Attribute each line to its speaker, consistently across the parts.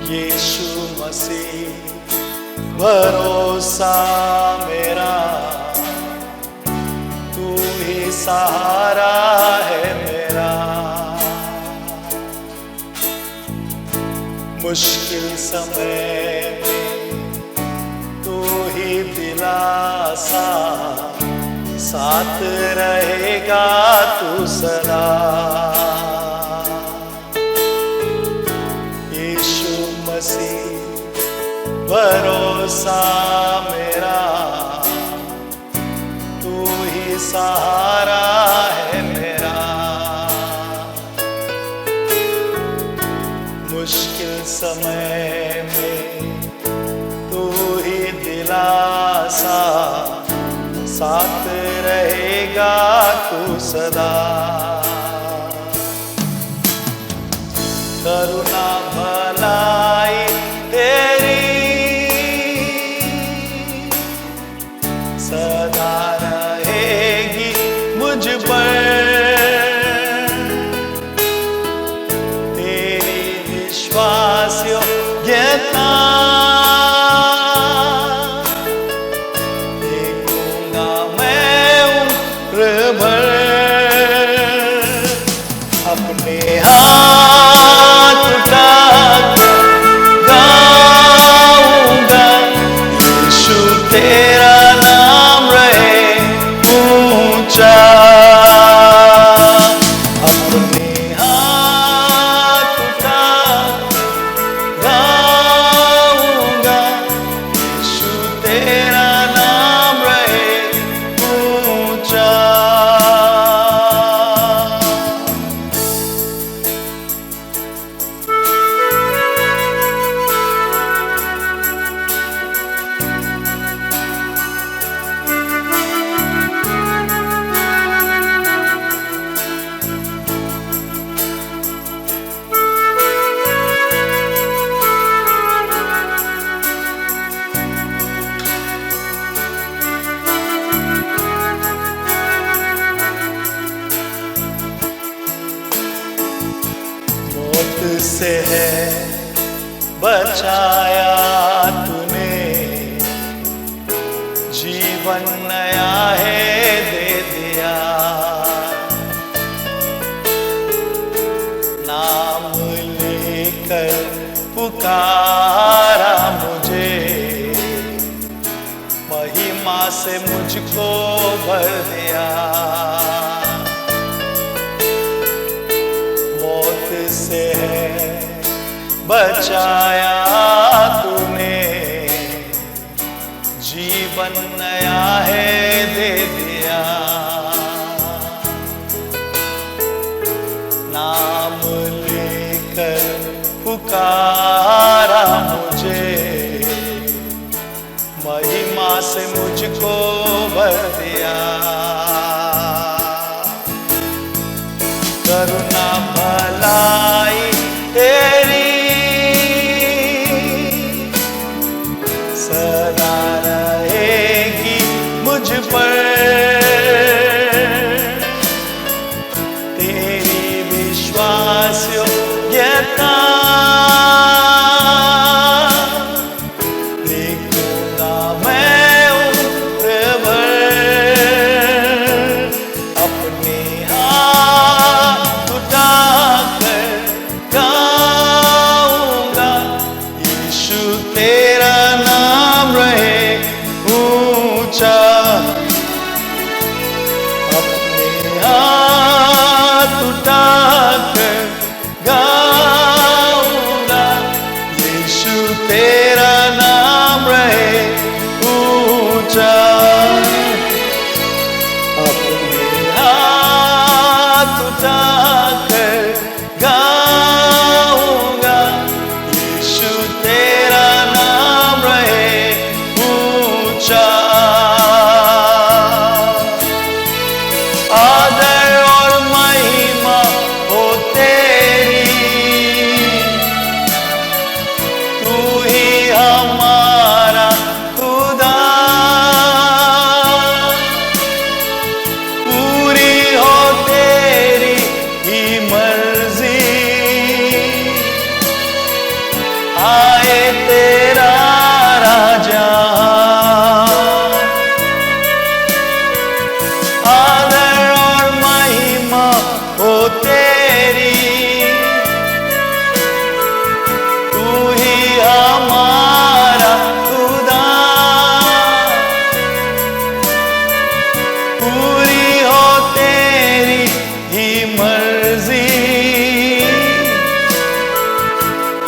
Speaker 1: यीशु मसीह भरोसा मेरा, तू ही सहारा है मेरा। मुश्किल समय में तू ही दिलासा, साथ रहेगा तू सदा। यीशु मसीह भरोसा मेरा, तू ही सहारा है मेरा। मुश्किल समय में तू ही दिलासा, साथ रहेगा तू सदा। करुणा भलाई तेरी सदा रहेगी मुझ पर, तेरी विश्वास योग्यता देखूंगा मैं उम्र भर। अपने हाथ उठाकर गाऊंगा, यीशु तेरा नाम रहे ऊंचा। अपने हाथ उठाकर गाऊंगा, यीशु तेरा नाम रहे ऊंचा। मौत से है बचाया तूने, जीवन नया है दे दिया। नाम लेकर पुकारा मुझे, महिमा से मुझको भर दिया। मौत से है बचाया तूने, जीवन नया है दे दिया। नाम लेकर पुकारा मुझे, महिमा से मुझको भर दिया। करुणा भलाई तेरी सदा रहेगी मुझ पर, तेरी विश्वास योग्यता देखूंगा मैं उम्र भर। अपने हाथ उठाकर गाऊंगा, यीशु तेरा नाम रहे ऊंचा। अपने हाथ उठाकर गाऊंगा,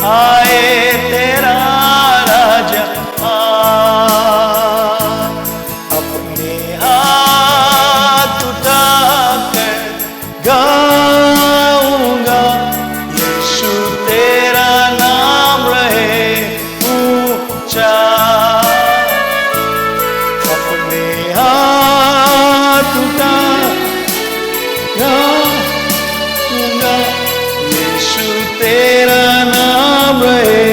Speaker 1: आए तेरा राजा आ, अपने हाथ उठाकर गाऊंगा, यीशु तेरा नाम रहे ऊंचा। अपने हाथ उठा गाऊंगा, यीशु तेरा नाम रहे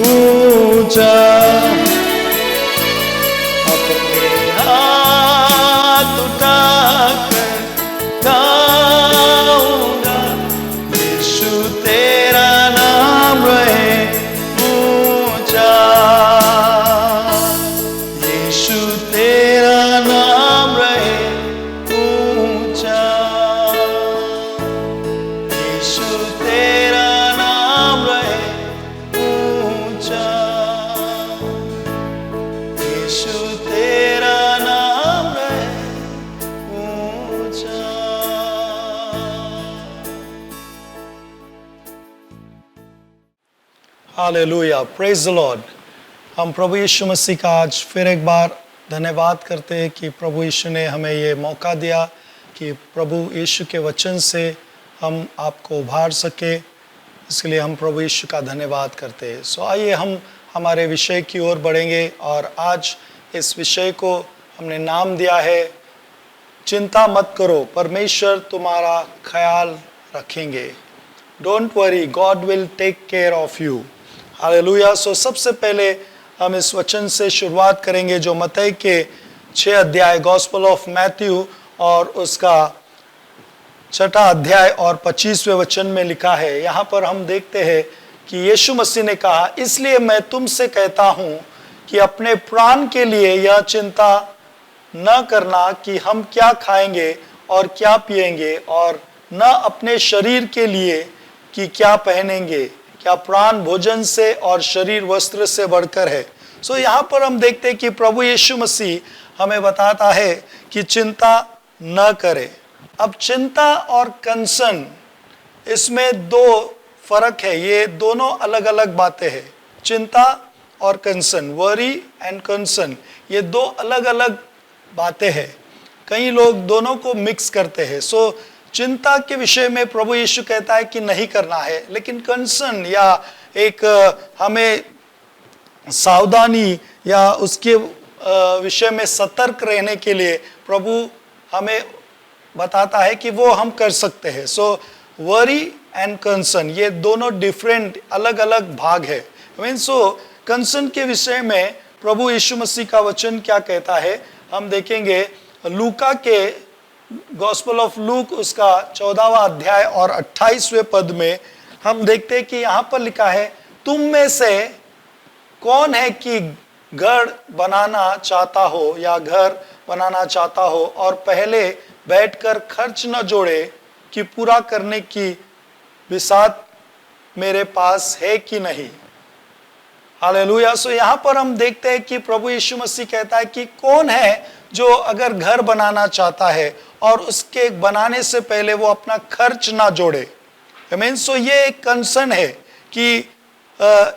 Speaker 1: ऊंचा। अपने हाथ उठाकर गाऊंगा, यीशु तेरा नाम रहे ऊंचा। यीशु तेरा नाम रहे ऊंचा। यीशु तेरा नाम रहे ऊंचा। यीशु तेरा नाम रहे ऊंचा। Hallelujah, praise the Lord. हम प्रभु यीशु मसीह का आज फिर एक बार धन्यवाद करते हैं कि प्रभु यीशु ने हमें ये मौका दिया कि प्रभु यीशु के वचन से हम आपको उभार सके। इसके लिए हम प्रभु यीशु का धन्यवाद करते हैं। सो आइए हम हमारे विषय की ओर बढ़ेंगे और आज इस विषय को हमने नाम दिया है, चिंता मत करो, परमेश्वर तुम्हारा ख्याल रखेंगे। Don't worry, God will take care of you. Hallelujah. So सबसे पहले हम इस वचन से शुरुआत करेंगे जो मत्ती के 6 अध्याय गॉस्पेल ऑफ मैथ्यू और उसका 6 अध्याय और 25वें वचन में लिखा है। यहाँ पर हम देखते हैं कि यीशु मसीह ने कहा, इसलिए मैं तुमसे कहता हूँ कि अपने प्राण के लिए यह चिंता न करना कि हम क्या खाएंगे और क्या पिएंगे, और न अपने शरीर के लिए कि क्या पहनेंगे। क्या प्राण भोजन से और शरीर वस्त्र से बढ़कर है। सो यहाँ पर हम देखते हैं कि प्रभु यीशु मसीह हमें बताता है कि चिंता न करें। अब चिंता और कंसर्न, इसमें दो फर्क है, ये दोनों अलग अलग बातें हैं। चिंता और कंसर्न, वरी एंड कंसर्न, ये दो अलग अलग बातें हैं। कई लोग दोनों को मिक्स करते हैं। सो चिंता के विषय में प्रभु यीशु कहता है कि नहीं करना है, लेकिन कंसर्न या एक हमें सावधानी या उसके विषय में सतर्क रहने के लिए प्रभु हमें बताता है कि वो हम कर सकते हैं। सो वरी एंड कंसर्न, ये दोनों डिफरेंट अलग अलग भाग है। सो कंसर्न के विषय में प्रभु यीशु मसीह का वचन क्या कहता है, हम देखेंगे लूका के गॉस्पेल ऑफ लूक उसका 14वां अध्याय और 28वें पद में हम देखते हैं कि यहाँ पर लिखा है, तुम में से कौन है कि घर बनाना चाहता हो या घर बनाना चाहता हो और पहले बैठकर खर्च न जोड़े कि पूरा करने की बिसात मेरे पास है कि नहीं। हालेलुया। सो यहाँ पर हम देखते हैं कि प्रभु यीशु मसीह कहता है कि कौन है जो अगर घर बनाना चाहता है और उसके बनाने से पहले वो अपना खर्च ना जोड़े। सो ये एक कंसर्न है कि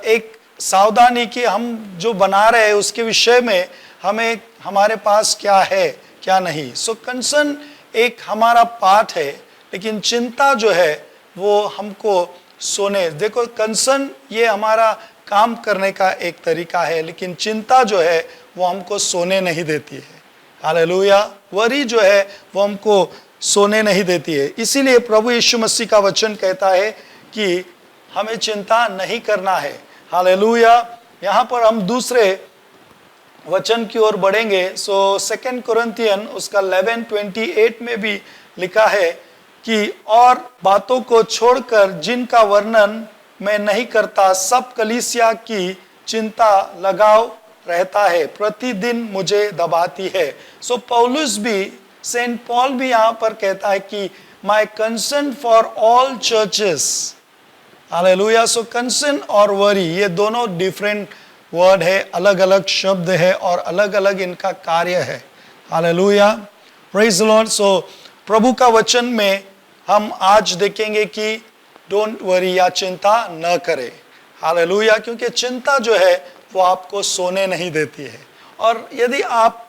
Speaker 1: एक सावधानी कि हम जो बना रहे हैं उसके विषय में हमें हमारे पास क्या है क्या नहीं। सो कंसर्न एक हमारा पार्ट है, लेकिन चिंता जो है वो हमको सोने, देखो कंसर्न ये हमारा काम करने का एक तरीका है, लेकिन चिंता जो है वो हमको सोने नहीं देती है। हालेलुया। वरी जो है वो हमको सोने नहीं देती है। इसीलिए प्रभु यीशु मसीह का वचन कहता है कि हमें चिंता नहीं करना है। हालेलुया। यहाँ पर हम दूसरे वचन की ओर बढ़ेंगे। सो 2 कुरिन्थियन उसका 11:28 में भी लिखा है कि और बातों को छोड़कर जिनका वर्णन मैं नहीं करता, सब कलीसिया की चिंता लगाव रहता है, प्रतिदिन मुझे दबाती है। सो पौलुस भी, सेंट पॉल भी यहाँ पर कहता है कि my concern for all churches. Hallelujah. So concern और वरी ये दोनों डिफरेंट वर्ड है, अलग अलग शब्द है और अलग अलग इनका कार्य है। Hallelujah, praise the Lord. So प्रभु का वचन में हम आज देखेंगे कि डोंट वरी या चिंता न करें। हालेलुया। क्योंकि चिंता जो है वो आपको सोने नहीं देती है, और यदि आप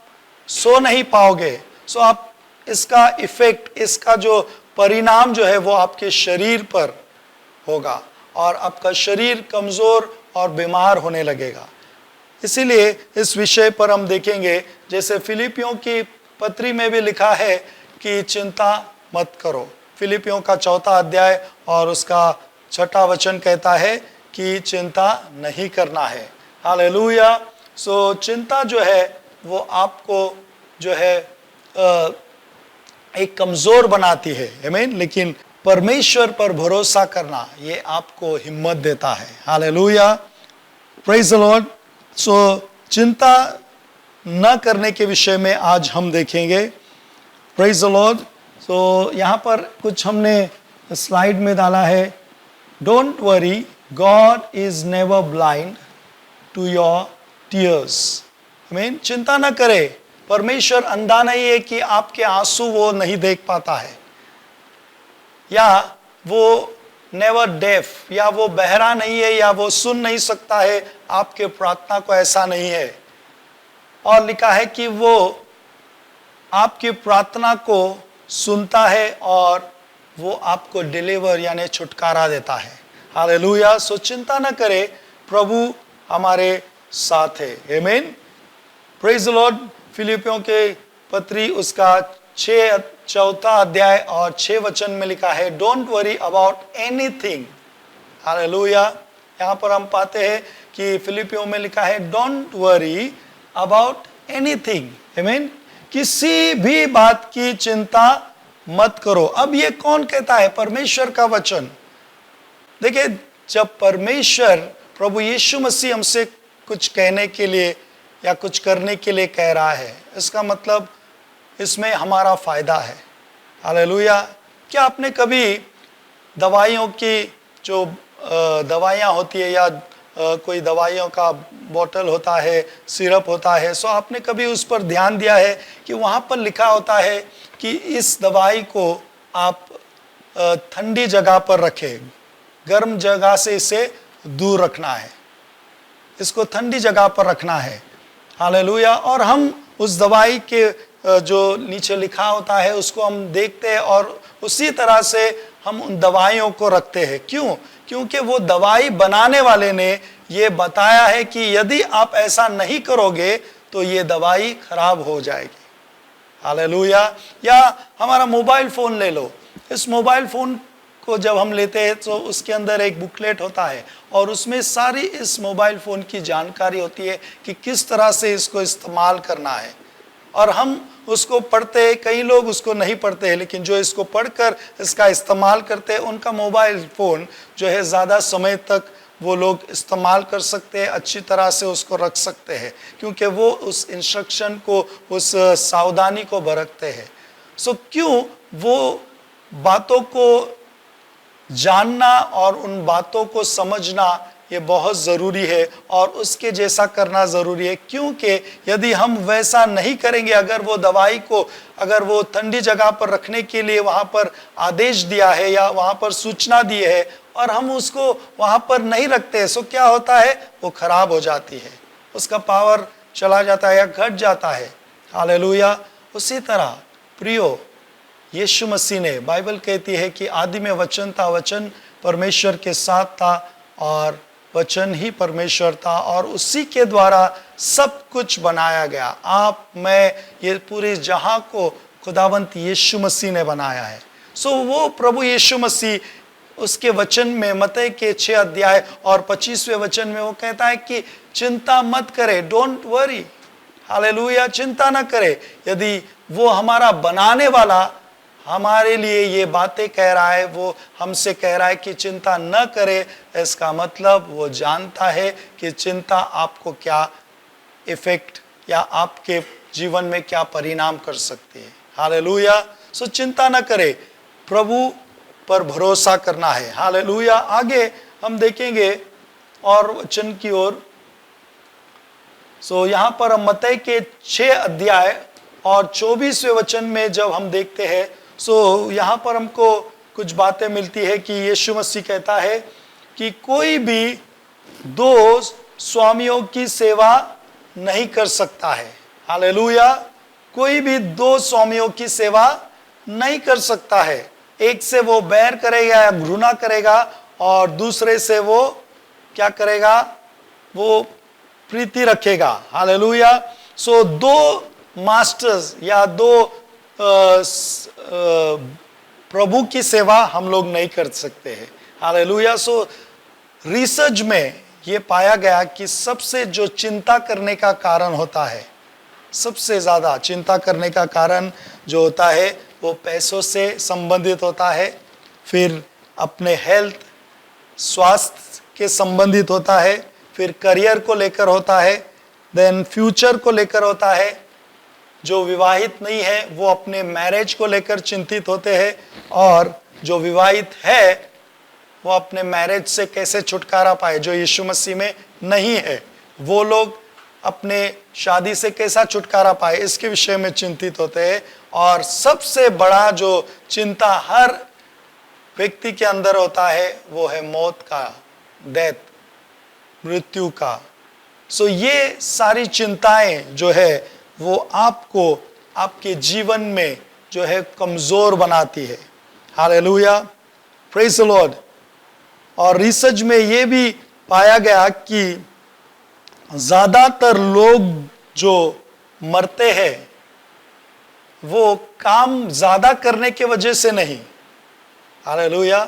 Speaker 1: सो नहीं पाओगे तो आप इसका इफेक्ट, इसका जो परिणाम जो है वो आपके शरीर पर होगा, और आपका शरीर कमज़ोर और बीमार होने लगेगा। इसीलिए इस विषय पर हम देखेंगे, जैसे फिलिपियों की पत्री में भी लिखा है कि चिंता मत करो। फिलिपियों का 4 अध्याय और उसका 6 वचन कहता है कि चिंता नहीं करना है। हालेलुया। सो चिंता जो है वो आपको जो है एक कमज़ोर बनाती है, आमीन। लेकिन परमेश्वर पर भरोसा करना ये आपको हिम्मत देता है। Hallelujah, praise the Lord. So चिंता न करने के विषय में आज हम देखेंगे, प्रेज द लॉर्ड। सो यहाँ पर कुछ हमने स्लाइड में डाला है। Don't worry, God is never blind to your tears. आमीन। चिंता न करे, परमेश्वर अंधा नहीं है कि आपके आंसू वो नहीं देख पाता है, या वो नेवर डेफ, या वो बहरा नहीं है, या वो सुन नहीं सकता है आपके प्रार्थना को, ऐसा नहीं है। और लिखा है कि वो आपकी प्रार्थना को सुनता है और वो आपको डिलीवर यानी छुटकारा देता है। हालेलुया। सो चिंता न करे, प्रभु हमारे साथ है, आमीन। Praise the Lord. फिलिपियों के पत्री उसका 4 अध्याय और 6 वचन में लिखा है, don't worry about anything. Hallelujah. यहाँ पर हम पाते हैं कि फिलिपियों में लिखा है डोंट वरी अबाउट एनीथिंग, आमीन। किसी भी बात की चिंता मत करो। अब ये कौन कहता है? परमेश्वर का वचन। देखिए, जब परमेश्वर प्रभु यीशु मसीह हमसे कुछ कहने के लिए या कुछ करने के लिए कह रहा है, इसका मतलब इसमें हमारा फायदा है। हालेलुया। क्या आपने कभी दवाइयों की जो दवाइयाँ होती है, या कोई दवाइयों का बोतल होता है, सिरप होता है, सो आपने कभी उस पर ध्यान दिया है कि वहाँ पर लिखा होता है कि इस दवाई को आप ठंडी जगह पर रखें, गर्म जगह से इसे दूर रखना है, इसको ठंडी जगह पर रखना है। हालेलुया। और हम उस दवाई के जो नीचे लिखा होता है उसको हम देखते हैं और उसी तरह से हम उन दवाइयों को रखते हैं। क्यों? क्योंकि वो दवाई बनाने वाले ने ये बताया है कि यदि आप ऐसा नहीं करोगे तो ये दवाई खराब हो जाएगी। हालेलुया। या हमारा मोबाइल फ़ोन ले लो। इस मोबाइल फ़ोन को जब हम लेते हैं तो उसके अंदर एक बुकलेट होता है और उसमें सारी इस मोबाइल फ़ोन की जानकारी होती है कि किस तरह से इसको इस्तेमाल करना है, और हम उसको पढ़ते हैं। कई लोग उसको नहीं पढ़ते हैं, लेकिन जो इसको पढ़कर इसका इस्तेमाल करते हैं उनका मोबाइल फ़ोन जो है ज़्यादा समय तक वो लोग इस्तेमाल कर सकते हैं, अच्छी तरह से उसको रख सकते हैं, क्योंकि वो उस इंस्ट्रक्शन को, उस सावधानी को बरतते हैं। सो क्यों वो बातों को जानना और उन बातों को समझना ये बहुत ज़रूरी है, और उसके जैसा करना ज़रूरी है। क्योंकि यदि हम वैसा नहीं करेंगे, अगर वो दवाई को, अगर वो ठंडी जगह पर रखने के लिए वहाँ पर आदेश दिया है या वहाँ पर सूचना दी है और हम उसको वहाँ पर नहीं रखते, सो क्या होता है? वो ख़राब हो जाती है, उसका पावर चला जाता है या घट जाता है। हालेलुया। उसी तरह प्रियो, यीशु मसीह ने, बाइबल कहती है कि आदि में वचन था, वचन परमेश्वर के साथ था और वचन ही परमेश्वर था, और उसी के द्वारा सब कुछ बनाया गया। आप, मैं, ये पूरे जहां को खुदावंत यीशु मसीह ने बनाया है। सो वो प्रभु यीशु मसीह उसके वचन में, मत्ती के 6 अध्याय और 25वें वचन में वो कहता है कि चिंता मत करे, डोंट वरी। हालेलुया। चिंता ना करे। यदि वो हमारा बनाने वाला हमारे लिए ये बातें कह रहा है, वो हमसे कह रहा है कि चिंता न करे, इसका मतलब वो जानता है कि चिंता आपको क्या इफेक्ट या आपके जीवन में क्या परिणाम कर सकती है। हालेलुया। सो चिंता न करे, प्रभु पर भरोसा करना है। हालेलुया। आगे हम देखेंगे और वचन की ओर। सो यहाँ पर हम मत्ती के 6 अध्याय और 24वें वचन में जब हम देखते हैं, सो यहाँ पर हमको कुछ बातें मिलती है कि यीशु मसीह कहता है कि कोई भी दो स्वामियों की सेवा नहीं कर सकता है। हालेलुया। कोई भी दो स्वामियों की सेवा नहीं कर सकता है। एक से वो बैर करेगा या घृणा करेगा और दूसरे से वो क्या करेगा, वो प्रीति रखेगा। हालेलुया। सो दो मास्टर्स या दो प्रभु की सेवा हम लोग नहीं कर सकते हैं। हालेलुया। सो रिसर्च में ये पाया गया कि सबसे जो चिंता करने का कारण होता है, सबसे ज्यादा चिंता करने का कारण जो होता है वो पैसों से संबंधित होता है, फिर अपने हेल्थ स्वास्थ्य के संबंधित होता है, फिर करियर को लेकर होता है, देन फ्यूचर को लेकर होता है। जो विवाहित नहीं है वो अपने मैरिज को लेकर चिंतित होते हैं, और जो विवाहित है वो अपने मैरिज से कैसे छुटकारा पाए। जो यीशु मसीह में नहीं है वो लोग अपने शादी से कैसा छुटकारा पाए, इसके विषय में चिंतित होते हैं। और सबसे बड़ा जो चिंता हर व्यक्ति के अंदर होता है वो है मौत का, डेथ, मृत्यु का। सो ये सारी चिंताएं जो है वो आपको आपके जीवन में जो है कमजोर बनाती है। Hallelujah, praise the Lord. और रिसर्च में ये भी पाया गया कि ज्यादातर लोग जो मरते हैं वो काम ज्यादा करने के वजह से नहीं, हालेलुया,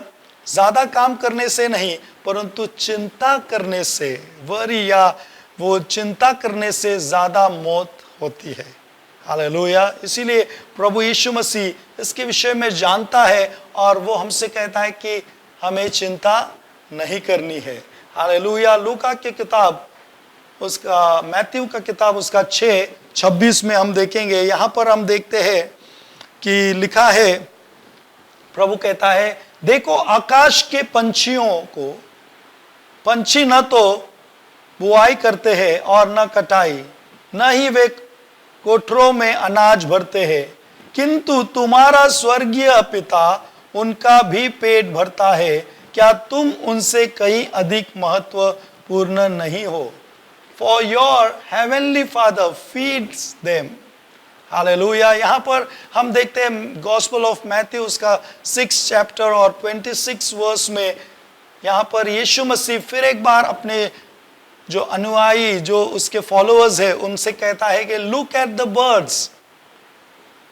Speaker 1: ज्यादा काम करने से नहीं, परंतु चिंता करने से, वरी या वो चिंता करने से ज्यादा मौत होती है। हालेलुया। इसीलिए प्रभु यीशु मसीह इसके विषय में जानता है और वो हमसे कहता है कि हमें चिंता नहीं करनी है। हालेलुया। लूका की किताब उसका, मैथ्यू का किताब उसका 6:26 में हम देखेंगे, यहाँ पर हम देखते हैं कि लिखा है, प्रभु कहता है, देखो आकाश के पंछियों को, पंछी न तो बुआई करते हैं और न कटाई, न ही वे कोठरों में अनाज भरते हैं, किंतु तुम्हारा स्वर्गीय पिता उनका भी पेट भरता है। क्या तुम उनसे कहीं अधिक महत्वपूर्ण नहीं हो? For your heavenly Father feeds them. Hallelujah. यहाँ पर हम देखते हैं गॉस्पेल ऑफ मैथ्यू उसका 6 चैप्टर और 26 वर्स में, यहाँ पर यीशु मसीह फिर एक बार अपने जो अनुयायी, जो उसके फॉलोअर्स है, उनसे कहता है कि लुक एट द बर्ड्स,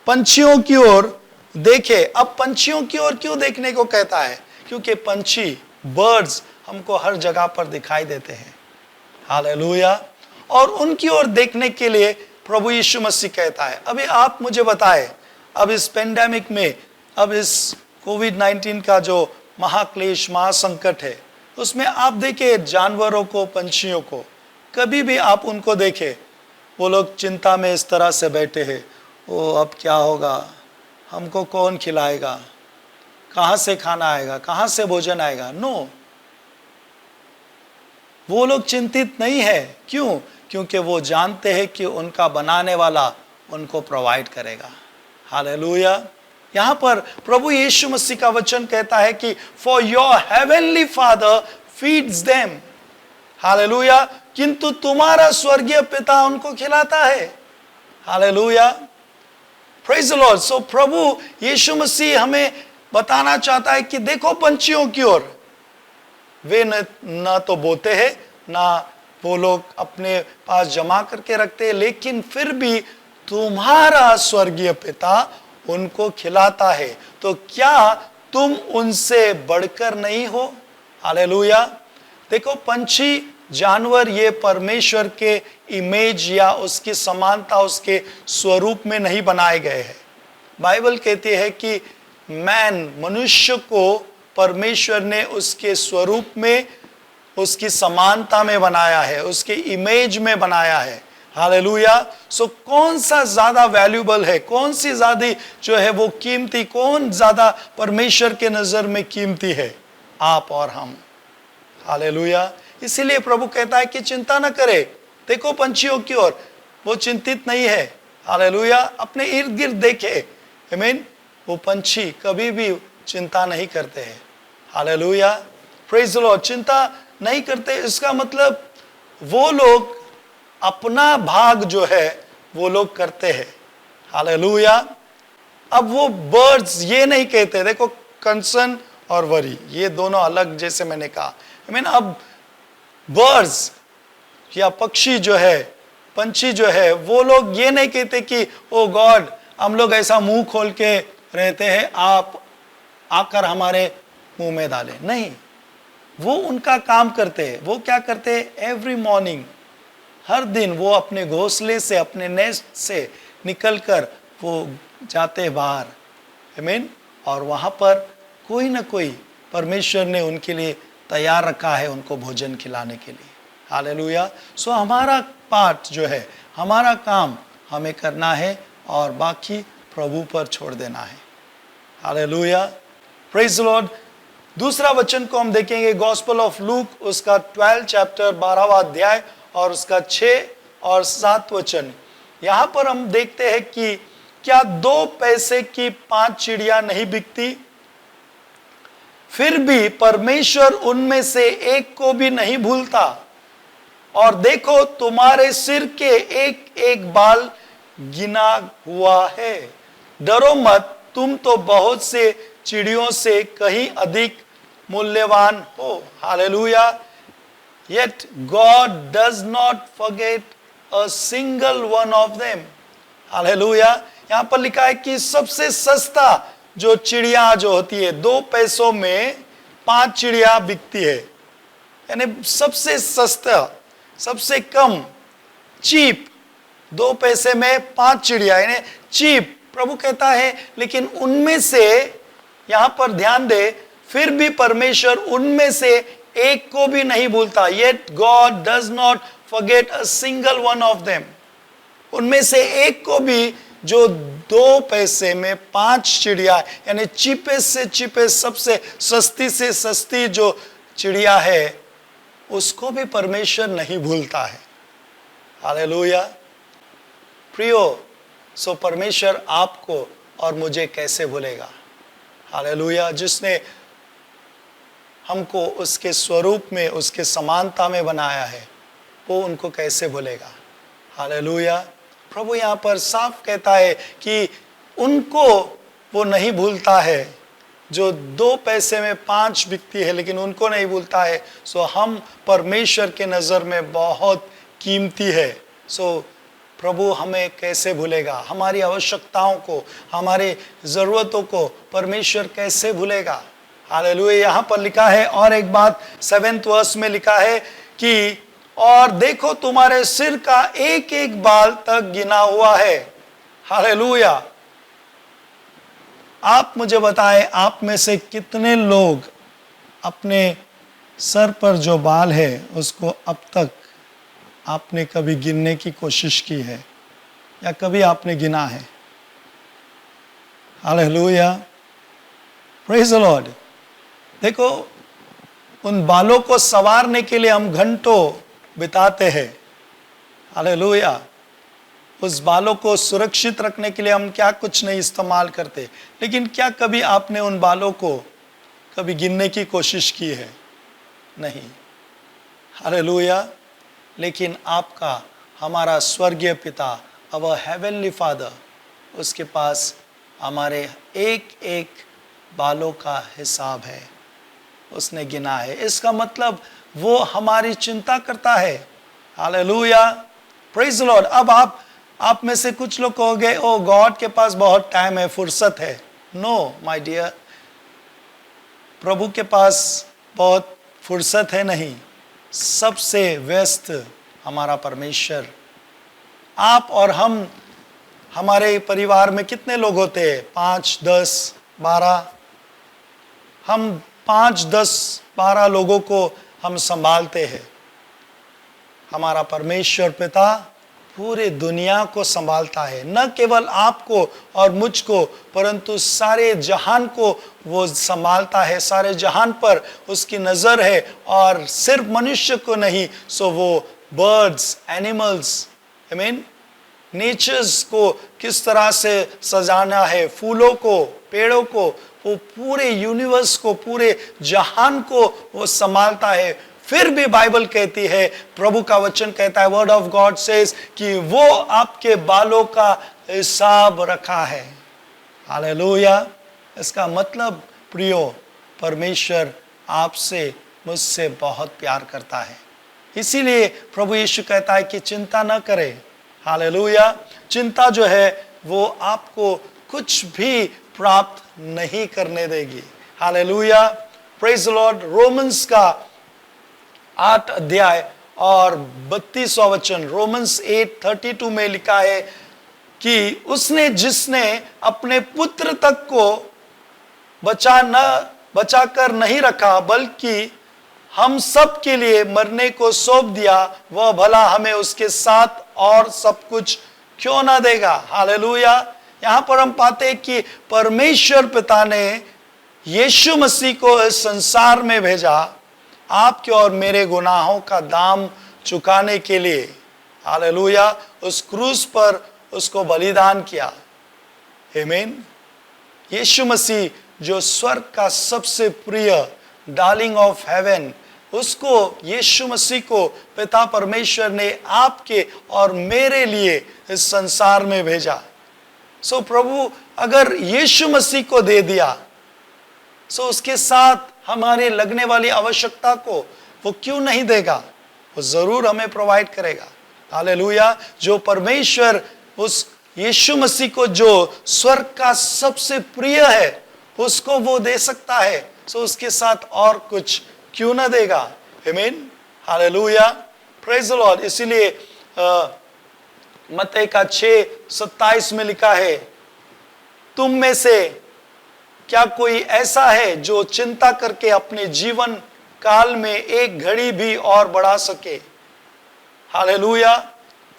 Speaker 1: पंछियों की ओर देखे। अब पंछियों की ओर क्यों देखने को कहता है? क्योंकि पंछी, बर्ड्स हमको हर जगह पर दिखाई देते हैं। हालेलुया। और उनकी ओर देखने के लिए प्रभु यीशु मसीह कहता है। अभी आप मुझे बताएं, अब इस पेंडेमिक में, अब इस कोविड-19 का जो महाक्लेश, महासंकट है, उसमें आप देखें जानवरों को, पंछियों को, कभी भी आप उनको देखें, वो लोग चिंता में इस तरह से बैठे हैं, ओ अब क्या होगा, हमको कौन खिलाएगा, कहाँ से खाना आएगा, कहाँ से भोजन आएगा। नो, वो लोग चिंतित नहीं है। क्यों? क्योंकि वो जानते हैं कि उनका बनाने वाला उनको प्रोवाइड करेगा। हालेलुया। यहाँ पर प्रभु यीशु मसीह का वचन कहता है कि for your heavenly Father feeds them. Hallelujah. किंतु तुम्हारा स्वर्गीय पिता उनको खिलाता है। Hallelujah, praise the Lord. So प्रभु यीशु मसीह हमें बताना चाहता है कि देखो पंछियों की ओर, वे न तो बोते हैं, ना वो लोग अपने पास जमा करके रखते हैं, लेकिन फिर भी तुम्हारा स्वर्गीय पिता उनको खिलाता है। तो क्या तुम उनसे बढ़कर नहीं हो? हालेलुया। देखो पंछी, जानवर, ये परमेश्वर के इमेज या उसकी समानता, उसके स्वरूप में नहीं बनाए गए हैं। बाइबल कहती है कि मैन, मनुष्य को परमेश्वर ने उसके स्वरूप में, उसकी समानता में बनाया है, उसके इमेज में बनाया है। हालेलुया। सो कौन सा ज्यादा वैल्यूबल है, कौन सी ज्यादा जो है वो कीमती, कौन ज्यादा परमेश्वर के नजर में कीमती है? आप और हम। हालेलुया। इसीलिए प्रभु कहता है कि चिंता न करे। देखो पंछियों की ओर, वो चिंतित नहीं है। हालेलुया। अपने इर्द गिर्द देखे, आमीन, वो पंछी कभी भी चिंता नहीं करते हैं। Hallelujah, praise the Lord. चिंता नहीं करते, इसका मतलब वो लोग अपना भाग जो है वो लोग करते हैं। हालेलुया। अब वो बर्ड्स ये नहीं कहते, देखो कंसर्न और वरी ये दोनों अलग, जैसे मैंने कहा। अब बर्ड्स या पक्षी जो है, पंछी जो है, वो लोग ये नहीं कहते कि ओ गॉड हम लोग ऐसा मुंह खोल के रहते हैं, आप आकर हमारे मुंह में डालें। नहीं, वो उनका काम करते हैं। वो क्या करते हैं? एवरी मॉर्निंग, हर दिन वो अपने घोंसले से, अपने नेस्ट से निकलकर वो जाते बाहर, आमीन। और वहां पर कोई ना कोई परमेश्वर ने उनके लिए तैयार रखा है उनको भोजन खिलाने के लिए। हालेलुया। सो हमारा पार्ट जो है, हमारा काम हमें करना है और बाकी प्रभु पर छोड़ देना है। Hallelujah, praise the Lord. दूसरा वचन को हम देखेंगे, गॉस्पेल ऑफ लूक, उसका 12 चैप्टर 12वां अध्याय और उसका 6 और 7 वचन। यहां पर हम देखते हैं कि क्या 2 पैसे की 5 चिड़िया नहीं बिकती, फिर भी परमेश्वर उनमें से एक को भी नहीं भूलता। और देखो तुम्हारे सिर के एक एक बाल गिना हुआ है। डरो मत, तुम तो बहुत से चिड़ियों से कहीं अधिक मूल्यवान हो। Hallelujah. Yet God does not forget a single one of them. Hallelujah. यहां पर लिखा है कि सबसे सस्ता जो चिड़िया जो होती है, 2 पैसों में 5 चिड़िया बिकती है, यानी सबसे सस्ता, सबसे कम, चीप, 2 पैसे में 5 चिड़िया, यानी चीप प्रभु कहता है। लेकिन उनमें से, यहां पर ध्यान दे, फिर भी परमेश्वर उनमें से एक को भी नहीं भूलता। Yet God does not forget a single one of them. उनमें से एक को भी, जो 2 पैसे में 5 चिड़िया, यानी चीपेस्ट से चीपेस्ट, सबसे सस्ती से सस्ती जो चिड़िया है, उसको भी परमेश्वर नहीं भूलता है। हालेलुया। प्रियो, सो परमेश्वर आपको और मुझे कैसे भूलेगा? हालेलुया। जिसने हमको उसके स्वरूप में, उसके समानता में बनाया है, वो उनको कैसे भूलेगा? हालेलुया। प्रभु यहाँ पर साफ कहता है कि उनको वो नहीं भूलता है। जो 2 पैसे में 5 बिकती है, लेकिन उनको नहीं भूलता है। सो हम परमेश्वर के नज़र में बहुत कीमती है। सो प्रभु हमें कैसे भूलेगा? हमारी आवश्यकताओं को, हमारे ज़रूरतों को परमेश्वर कैसे भूलेगा? हालेलुया। यहाँ पर लिखा है, और एक बात 7th वर्स में लिखा है कि और देखो तुम्हारे सिर का एक एक बाल तक गिना हुआ है। हालेलुया। आप मुझे बताएं, आप में से कितने लोग अपने सर पर जो बाल है उसको अब तक आपने कभी गिनने की कोशिश की है, या कभी आपने गिना है? Hallelujah, praise the Lord. देखो, उन बालों को संवारने के लिए हम घंटों बिताते हैं। हालेलुया। उस बालों को सुरक्षित रखने के लिए हम क्या कुछ नहीं इस्तेमाल करते, लेकिन क्या कभी आपने उन बालों को कभी गिनने की कोशिश की है? नहीं। हालेलुया। लेकिन आपका, हमारा स्वर्गीय पिता, अवर हेवनली फादर, उसके पास हमारे एक एक बालों का हिसाब है, उसने गिना है। इसका मतलब वो हमारी चिंता करता है। Hallelujah, praise the Lord. अब आप में से कुछ लोग कहोगे, ओ गॉड के पास बहुत टाइम है, फुर्सत है। नो माय डियर, प्रभु के पास बहुत फुर्सत है नहीं। सबसे व्यस्त हमारा परमेश्वर। आप और हम, हमारे परिवार में कितने लोग होते हैं? 5, 10, 12। हम 5, 10, 12 लोगों को हम संभालते हैं। हमारा परमेश्वर पिता पूरे दुनिया को संभालता है, न केवल आपको और मुझको, परंतु सारे जहान को वो संभालता है। सारे जहान पर उसकी नज़र है, और सिर्फ मनुष्य को नहीं, सो वो birds, animals, I mean natures को किस तरह से सजाना है, फूलों को, पेड़ों को, वो पूरे यूनिवर्स को, पूरे जहान को वो संभालता है। फिर भी बाइबल कहती है, प्रभु का वचन कहता है, वर्ड ऑफ गॉड सेज कि वो आपके बालों का हिसाब रखा है। हालेलुया। इसका मतलब प्रियो, परमेश्वर आपसे मुझसे बहुत प्यार करता है। इसीलिए प्रभु यीशु कहता है कि चिंता न करें। हालेलुया। चिंता जो है वो आपको कुछ भी प्राप्त नहीं करने देगी। Hallelujah. Praise the Lord. Romans का 8 अध्याय और 32वां वचन, रोमन्स 8:32 में लिखा है कि उसने जिसने अपने पुत्र तक को बचाकर नहीं रखा, बल्कि हम सब के लिए मरने को सौंप दिया, वह भला हमें उसके साथ और सब कुछ क्यों ना देगा। हालेलुया। यहां पर हम पाते हैं कि परमेश्वर पिता ने यीशु मसीह को इस संसार में भेजा आपके और मेरे गुनाहों का दाम चुकाने के लिए। हालेलुया। उस क्रूस पर उसको बलिदान किया। आमीन। यीशु मसीह जो स्वर्ग का सबसे प्रिय डार्लिंग ऑफ हेवन, उसको, यीशु मसीह को पिता परमेश्वर ने आपके और मेरे लिए इस संसार में भेजा। सो प्रभु अगर यीशु मसीह को दे दिया, सो उसके साथ हमारे लगने वाली आवश्यकता को वो क्यों नहीं देगा? वो जरूर हमें प्रोवाइड करेगा। हालेलुया। जो परमेश्वर उस यीशु मसीह को जो स्वर्ग का सबसे प्रिय है, उसको वो दे सकता है, सो उसके साथ और कुछ क्यों ना देगा। आमीन। हालेलुया। Praise the Lord. इसीलिए मत्ती का 6:27 में लिखा है, तुम में से क्या कोई ऐसा है जो चिंता करके अपने जीवन काल में एक घड़ी भी और बढ़ा सके? हालेलुया।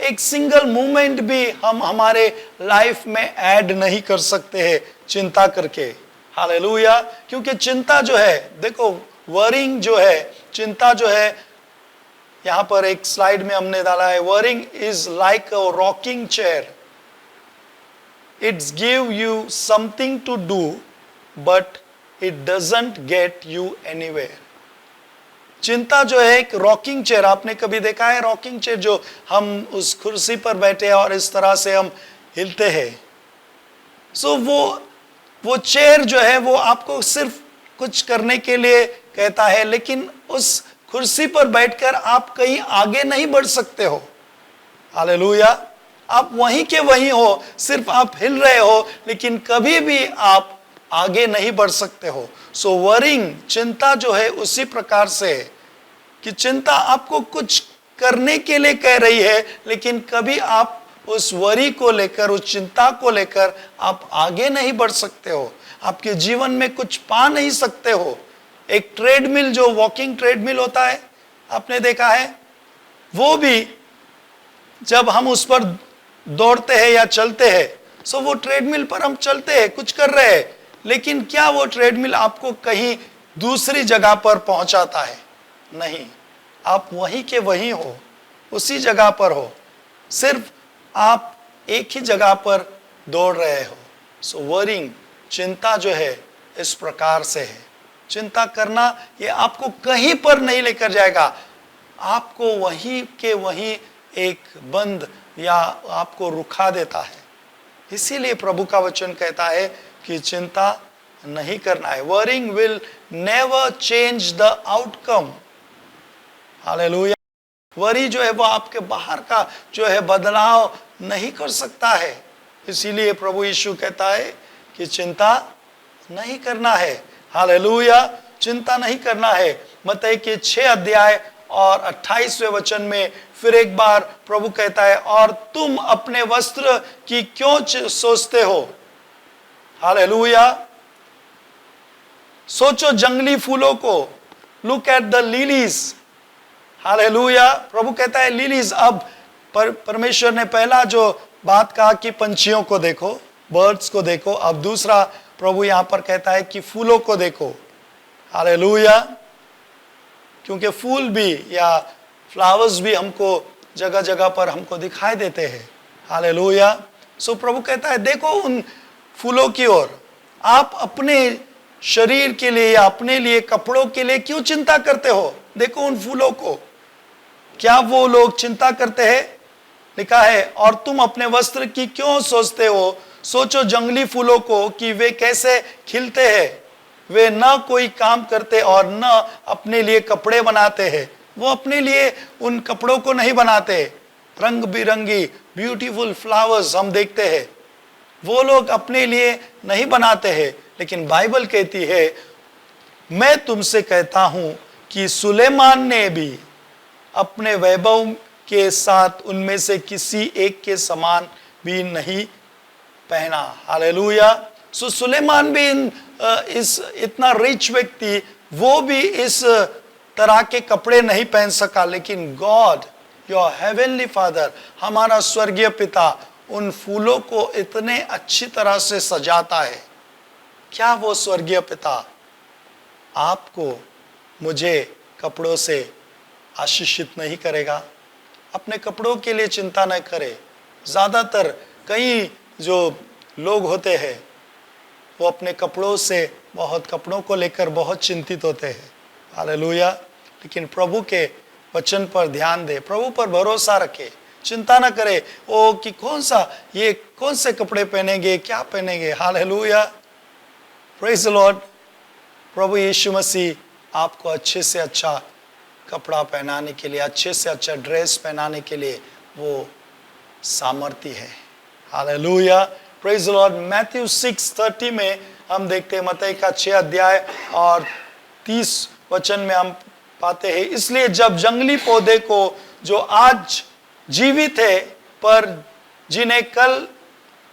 Speaker 1: एक सिंगल मोमेंट भी हम हमारे लाइफ में ऐड नहीं कर सकते हैं चिंता करके। हालेलुया। क्योंकि चिंता जो है, देखो वरिंग जो है, चिंता जो है, यहां पर एक स्लाइड में हमने डाला है, worrying is like a rocking chair, it's give you something to do but it doesn't get you anywhere. चिंता जो है एक रॉकिंग चेयर, आपने कभी देखा है रॉकिंग चेयर, जो हम उस कुर्सी पर बैठे हैं और इस तरह से हम हिलते हैं। सो वो चेयर जो है वो आपको सिर्फ कुछ करने के लिए कहता है, लेकिन उस कुर्सी पर बैठकर आप कहीं आगे नहीं बढ़ सकते हो। हालेलुया। आप वहीं के वहीं हो, सिर्फ आप हिल रहे हो, लेकिन कभी भी आप आगे नहीं बढ़ सकते हो। सो वरिंग, चिंता जो है उसी प्रकार से है कि चिंता आपको कुछ करने के लिए कह रही है, लेकिन कभी आप उस वरी को लेकर, उस चिंता को लेकर आप आगे नहीं बढ़ सकते हो, आपके जीवन में कुछ पा नहीं सकते हो। एक ट्रेडमिल, जो वॉकिंग ट्रेडमिल होता है, आपने देखा है, वो भी जब हम उस पर दौड़ते हैं या चलते हैं, सो वो ट्रेडमिल पर हम चलते हैं, कुछ कर रहे हैं, लेकिन क्या वो ट्रेडमिल आपको कहीं दूसरी जगह पर पहुंचाता है? नहीं। आप वहीं के वहीं हो, उसी जगह पर हो, सिर्फ आप एक ही जगह पर दौड़ रहे हो। सो वरिंग, चिंता जो है इस प्रकार से है। चिंता करना ये आपको कहीं पर नहीं लेकर जाएगा, आपको वहीं के वहीं एक बंद या आपको रुका देता है। इसीलिए प्रभु का वचन कहता है कि चिंता नहीं करना है। Worrying will never change the outcome. Hallelujah. Worry जो है वो आपके बाहर का जो है बदलाव नहीं कर सकता है। इसीलिए प्रभु यीशु कहता है कि चिंता नहीं करना है। हालेलुया। चिंता नहीं करना है। मत्ती के 6 अध्याय और 28वें वचन में फिर एक बार प्रभु कहता है, और तुम अपने वस्त्र की क्यों सोचते हो? हालेलुया। सोचो जंगली फूलों को, look at the lilies. Hallelujah. प्रभु कहता है लिलीज। अब परमेश्वर ने पहला जो बात कहा कि पंछियों को देखो, बर्ड्स को देखो, अब दूसरा प्रभु यहां पर कहता है कि फूलों को देखो। हालेलुया। क्योंकि फूल भी या फ्लावर्स भी हमको जगह जगह पर हमको दिखाई देते हैं। हालेलुया। सो प्रभु कहता है देखो उन फूलों की ओर। आप अपने शरीर के लिए या अपने लिए कपड़ों के लिए क्यों चिंता करते हो? देखो उन फूलों को, क्या वो लोग चिंता करते हैं? लिखा है, और तुम अपने वस्त्र की क्यों सोचते हो? सोचो जंगली फूलों को कि वे कैसे खिलते हैं। वे न कोई काम करते और न अपने लिए कपड़े बनाते हैं। वो अपने लिए उन कपड़ों को नहीं बनाते। रंग बिरंगी ब्यूटीफुल फ्लावर्स हम देखते हैं, वो लोग अपने लिए नहीं बनाते हैं। लेकिन बाइबल कहती है, मैं तुमसे कहता हूं कि सुलेमान ने भी अपने वैभव के साथ उनमें से किसी एक के समान भी नहीं पहना। हालेलुया। सो सुलेमान भी इस इतना रिच व्यक्ति, वो भी इस तरह के कपड़े नहीं पहन सका। लेकिन गॉड, योर हेवनली फादर, हमारा स्वर्गीय पिता, उन फूलों को इतने अच्छी तरह से सजाता है। क्या वो स्वर्गीय पिता आपको मुझे कपड़ों से आशीषित नहीं करेगा? अपने कपड़ों के लिए चिंता न करें। ज़्यादातर कई जो लोग होते हैं वो अपने कपड़ों से, कपड़ों को लेकर बहुत चिंतित होते हैं। हालेलुया। लेकिन प्रभु के वचन पर ध्यान दे, प्रभु पर भरोसा रखे, चिंता न करे ओ कि ये कौन से कपड़े पहनेंगे, क्या पहनेंगे। Hallelujah, praise the Lord. प्रभु यीशु मसीह आपको अच्छे से अच्छा कपड़ा पहनाने के लिए, अच्छे से अच्छा ड्रेस पहनाने के लिए वो सामर्थ्य है। Hallelujah, praise the Lord. Matthew 6:30 में हम देखते हैं, मत्ती का 6 अध्याय और 30 वचन में हम पाते हैं, इसलिए जब जंगली पौधे को जो आज जीवित है पर जिन्हें कल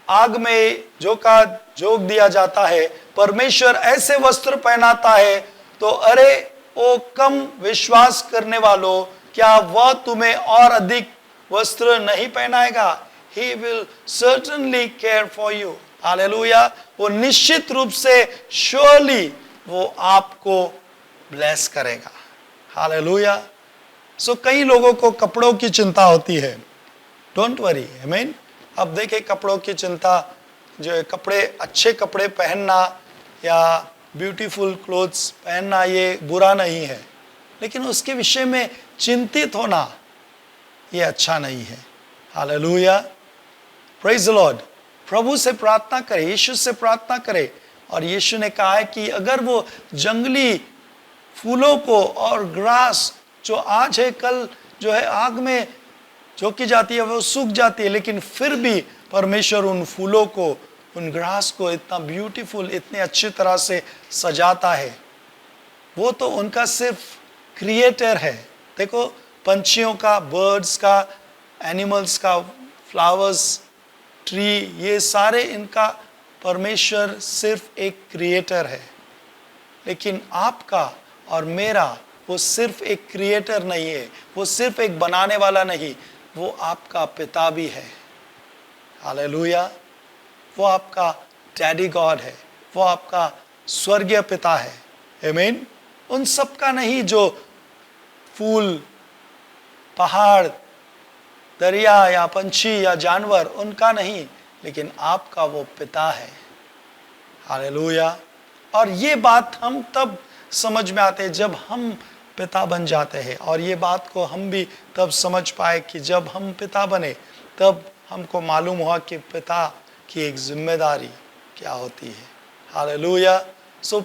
Speaker 1: आग में झोंक दिया जाता है, परमेश्वर ऐसे वस्त्र पहनाता है, तो अरे ओ कम विश्वास करने वालों, क्या वह तुम्हें और अधिक वस्त्र नहीं पहनाएगा? He will certainly care for you. Hallelujah. वो निश्चित रूप से surely वो आपको ब्लेस करेगा। हालेलुया। सो कई लोगों को कपड़ों की चिंता होती है। डोंट वरी, आमीन। अब देखें, कपड़ों की चिंता जो है, कपड़े, अच्छे कपड़े पहनना या ब्यूटीफुल क्लोथ्स पहनना ये बुरा नहीं है, लेकिन उसके विषय में चिंतित होना ये अच्छा नहीं है। Hallelujah, praise the Lord. प्रभु से प्रार्थना करें, यीशु से प्रार्थना करें। और यीशु ने कहा है कि अगर वो जंगली फूलों को और ग्रास जो आज है कल जो है आग में झोंकी जाती है, वो सूख जाती है, लेकिन फिर भी परमेश्वर उन फूलों को, उन ग्रास को इतना ब्यूटीफुल, इतने अच्छी तरह से सजाता है। वो तो उनका सिर्फ क्रिएटर है। देखो, पंछियों का, बर्ड्स का, एनिमल्स का, फ्लावर्स, ट्री, ये सारे इनका परमेश्वर सिर्फ एक क्रिएटर है। लेकिन आपका और मेरा वो सिर्फ एक क्रिएटर नहीं है, वो सिर्फ एक बनाने वाला नहीं, वो आपका पिता भी है। हालेलुया। वो आपका डैडी गॉड है, वो आपका स्वर्गीय पिता है। आमीन। उन सब का नहीं जो फूल, पहाड़, दरिया या पंछी या जानवर, उनका नहीं, लेकिन आपका वो पिता है। हालेलुया। और ये बात हम तब समझ में आते हैं जब हम पिता बन जाते हैं, और ये बात को हम भी तब समझ पाए कि जब हम पिता बने तब हमको मालूम हुआ कि पिता की एक जिम्मेदारी क्या होती है। हालेलुया। सो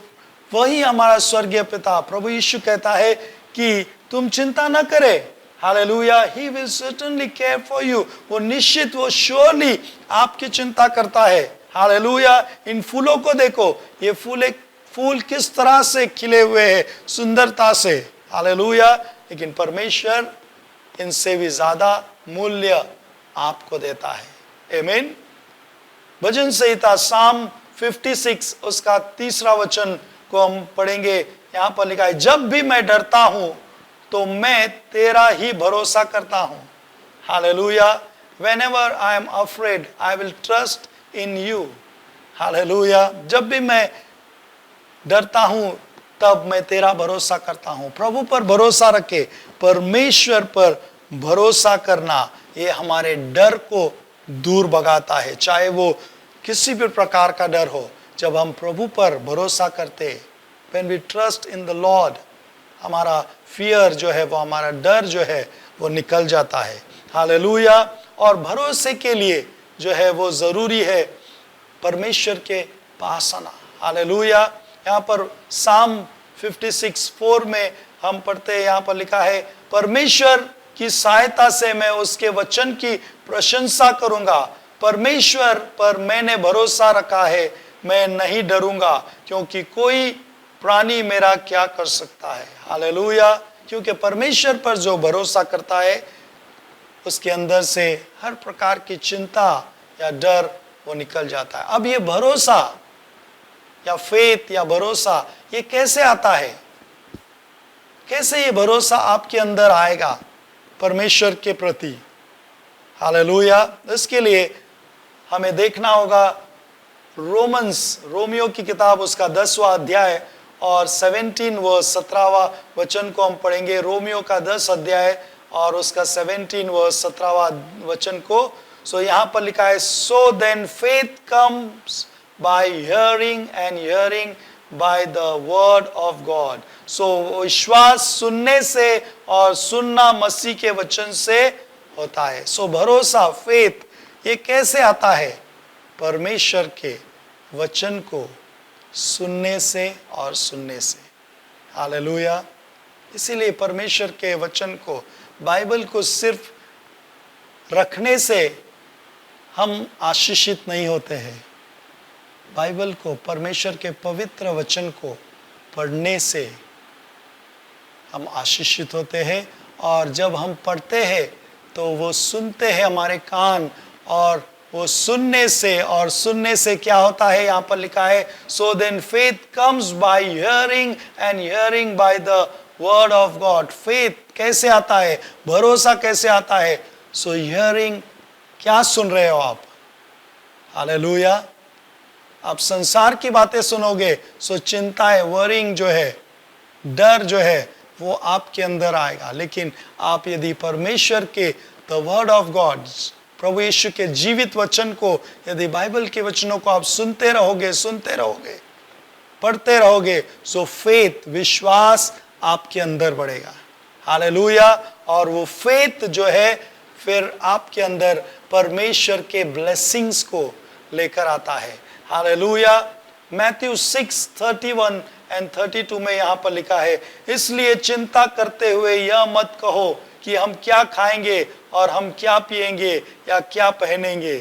Speaker 1: वही हमारा स्वर्गीय पिता प्रभु यीशु कहता है कि तुम चिंता न करे। Hallelujah, he will certainly care for you. वो निश्चित, वो श्योरली आपकी चिंता करता है। हालेलुया। इन फूलों को देखो, ये फूल किस तरह से खिले हुए हैं, सुंदरता से। हालेलुया। लेकिन परमेश्वर इनसे भी ज्यादा मूल्य आपको देता है। आमीन। भजन संहिता साम 56 उसका 3 वचन को हम पढ़ेंगे। यहाँ पर लिखा है, जब भी मैं डरता हूं तो मैं तेरा ही भरोसा करता हूं। Hallelujah. Whenever I am afraid, I will trust in you. Hallelujah. जब भी मैं डरता हूं तब मैं तेरा भरोसा करता हूं। प्रभु पर भरोसा रखे, परमेश्वर पर भरोसा करना, ये हमारे डर को दूर भगाता है, चाहे वो किसी भी प्रकार का डर हो। जब हम प्रभु पर भरोसा करते, when we trust in the Lord, हमारा फियर जो है, वो हमारा डर जो है वो निकल जाता है। हालेलुया। और भरोसे के लिए जो है वो ज़रूरी है परमेश्वर के पास आना। हालेलुया। यहाँ पर साम 56:4 में हम पढ़ते हैं, यहाँ पर लिखा है, परमेश्वर की सहायता से मैं उसके वचन की प्रशंसा करूंगा। परमेश्वर पर मैंने भरोसा रखा है, मैं नहीं डरूंगा, क्योंकि कोई प्राणी मेरा क्या कर सकता है। हालेलुया। क्योंकि परमेश्वर पर जो भरोसा करता है उसके अंदर से हर प्रकार की चिंता या डर वो निकल जाता है। अब ये भरोसा या फेथ या भरोसा ये कैसे आता है? कैसे ये भरोसा आपके अंदर आएगा परमेश्वर के प्रति? हालेलुया। इसके लिए हमें देखना होगा रोमियो की किताब उसका 10वां अध्याय और 17 वचन को हम पढ़ेंगे। रोमियो का 10 अध्याय और उसका 17 वचन को। सो यहाँ पर लिखा है, so then faith comes by hearing and hearing by the word of God. So विश्वास सुनने से और सुनना मसीह के वचन से होता है। सो भरोसा, फेथ, ये कैसे आता है? परमेश्वर के वचन को सुनने से और सुनने से। हालेलुया। इसीलिए परमेश्वर के वचन को, बाइबल को सिर्फ रखने से हम आशीषित नहीं होते हैं। बाइबल को, परमेश्वर के पवित्र वचन को पढ़ने से हम आशीषित होते हैं। और जब हम पढ़ते हैं तो वो सुनते हैं हमारे कान, और वो सुनने से, और सुनने से क्या होता है? यहाँ पर लिखा है, so then faith comes by hearing and hearing by the word of God. फेथ कैसे आता है? भरोसा कैसे आता है? सो हियरिंग, क्या सुन रहे हो आप? हालेलुया। आप संसार की बातें सुनोगे, सो चिंता है, वरिंग जो है, डर जो है, वो आपके अंदर आएगा। लेकिन आप यदि परमेश्वर के द वर्ड ऑफ गॉड, प्रभु यीशु के जीवित वचन को, यदि बाइबल के वचनों को आप सुनते रहोगे, पढ़ते रहोगे, सो फेथ, विश्वास आपके अंदर बढ़ेगा। हालेलुया। और वो फेथ जो है फिर आपके अंदर परमेश्वर के ब्लेसिंग्स को लेकर आता है। हालेलुया। मैथ्यू 6:31 एंड 32 में यहाँ पर लिखा है, इसलिए चिंता करते हुए यह मत कहो कि हम क्या खाएंगे और हम क्या पिएंगे या क्या पहनेंगे।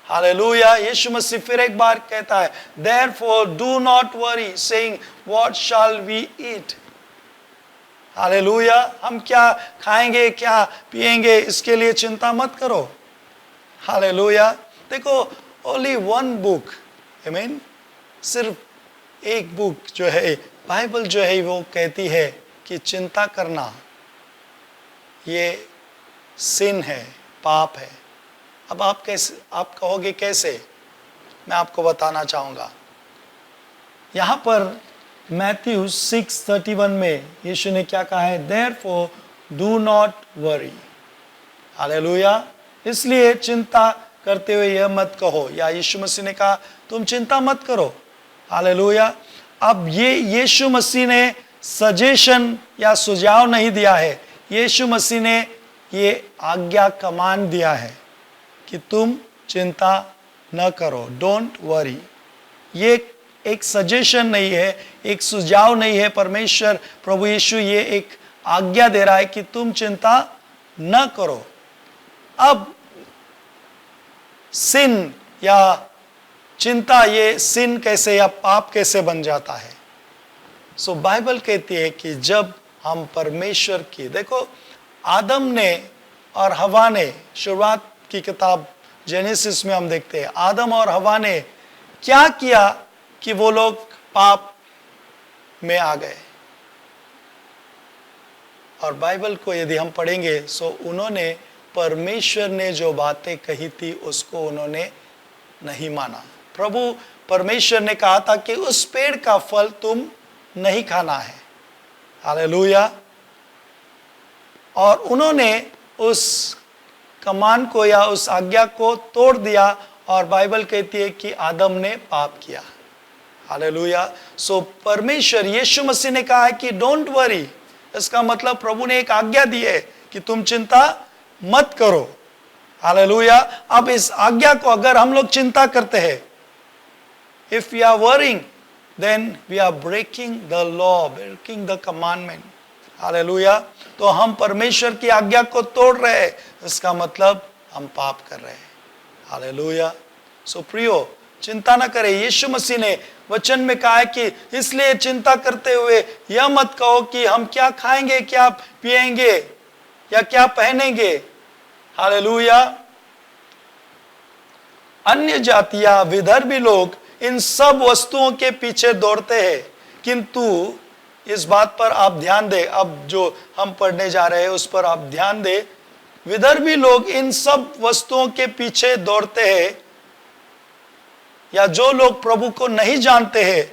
Speaker 1: हालेलुया। यीशु मसीह फिर एक बार कहता है, therefore do not worry saying what shall we eat। Hallelujah. हम क्या खाएंगे, क्या पिएंगे, इसके लिए चिंता मत करो। हालेलुया। देखो, only one book, आमीन, सिर्फ एक बुक जो है बाइबल जो है वो कहती है कि चिंता करना ये सिन है, पाप है। अब आप कहोगे कैसे? मैं आपको बताना चाहूँगा। यहाँ पर मैथ्यू 6:31 में यीशु ने क्या कहा है? Therefore do not worry। Hallelujah. इसलिए चिंता करते हुए यह मत कहो, या यीशु मसीह ने कहा तुम चिंता मत करो। हालेलुया। अब ये यीशु मसीह ने सजेशन या सुझाव नहीं दिया है, यीशु मसीह ने ये आज्ञा, कमांड दिया है कि तुम चिंता न करो, डोंट वरी। ये एक सजेशन नहीं है, एक सुझाव नहीं है। परमेश्वर प्रभु यीशु ये एक आज्ञा दे रहा है कि तुम चिंता न करो। अब सिन या चिंता, ये सिन कैसे या पाप कैसे बन जाता है? सो बाइबल कहती है कि जब हम परमेश्वर की, देखो आदम ने और हवा ने, शुरुआत की किताब जेनेसिस में हम देखते हैं, आदम और हवा ने क्या किया कि वो लोग पाप में आ गए। और बाइबल को यदि हम पढ़ेंगे सो उन्होंने परमेश्वर ने जो बातें कही थी उसको उन्होंने नहीं माना। प्रभु परमेश्वर ने कहा था कि उस पेड़ का फल तुम नहीं खाना है। हालेलुया। और उन्होंने उस कमान को या उस आज्ञा को तोड़ दिया, और बाइबल कहती है कि आदम ने पाप किया। हालेलुया। सो परमेश्वर यीशु मसीह ने कहा है कि डोंट वरी, इसका मतलब प्रभु ने एक आज्ञा दी है कि तुम चिंता मत करो। हालेलुया। अब इस आज्ञा को अगर हम लोग चिंता करते हैं, if we are worrying, then we are breaking the law, breaking the commandment. हालेलुया। तो हम परमेश्वर की आज्ञा को तोड़ रहे हैं, इसका मतलब हम पाप कर रहे हैं। हालेलुया। सो प्रियो, चिंता ना करें। यीशु मसीह ने वचन में कहा है कि इसलिए चिंता करते हुए यह मत कहो कि हम क्या खाएंगे, क्या पिएंगे या क्या पहनेंगे। हालेलुया। अन्य जातियां, विधर्मी लोग इन सब वस्तुओं के पीछे दौड़ते हैं, किंतु इस बात पर आप ध्यान दें, अब जो हम पढ़ने जा रहे हैं उस पर आप ध्यान दें। विधर्मी लोग इन सब वस्तुओं के पीछे दौड़ते हैं, या जो लोग प्रभु को नहीं जानते हैं,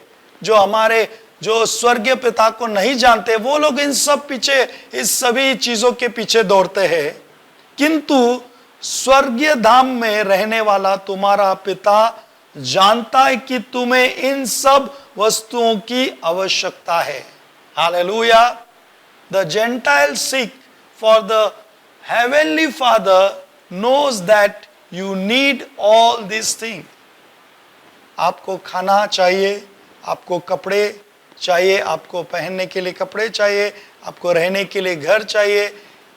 Speaker 1: जो स्वर्गीय पिता को नहीं जानते, वो लोग इन सब पीछे, इस सभी चीजों के पीछे दौड़ते हैं, किंतु स्वर्गीय धाम में रहने वाला तुम्हारा पिता जानता है कि तुम्हें इन सब वस्तुओं की आवश्यकता है। हालेलुया। The gentile seek for the heavenly father knows that you need all this thing. आपको खाना चाहिए, आपको कपड़े चाहिए, आपको पहनने के लिए कपड़े चाहिए, आपको रहने के लिए घर चाहिए।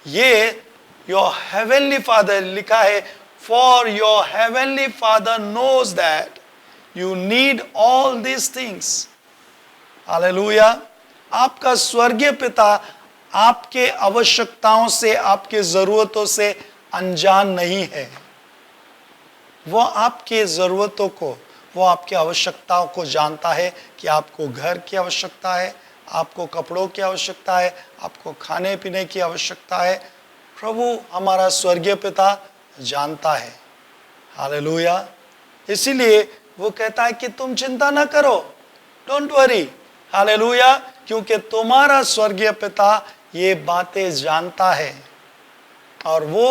Speaker 1: ये योर हेवनली फादर लिखा है, for your heavenly father knows that you need all this things. हालेलुया। आपका स्वर्गीय पिता आपके आवश्यकताओं से, आपके जरूरतों से अनजान नहीं है। वो आपके जरूरतों को, वो आपकी आवश्यकताओं को जानता है कि आपको घर की आवश्यकता है, आपको कपड़ों की आवश्यकता है, आपको खाने पीने की आवश्यकता है। प्रभु हमारा स्वर्गीय पिता जानता है। हालेलुया। इसीलिए वो कहता है कि तुम चिंता ना करो, डोंट वरी। हालेलुया। क्योंकि तुम्हारा स्वर्गीय पिता ये बातें जानता है और वो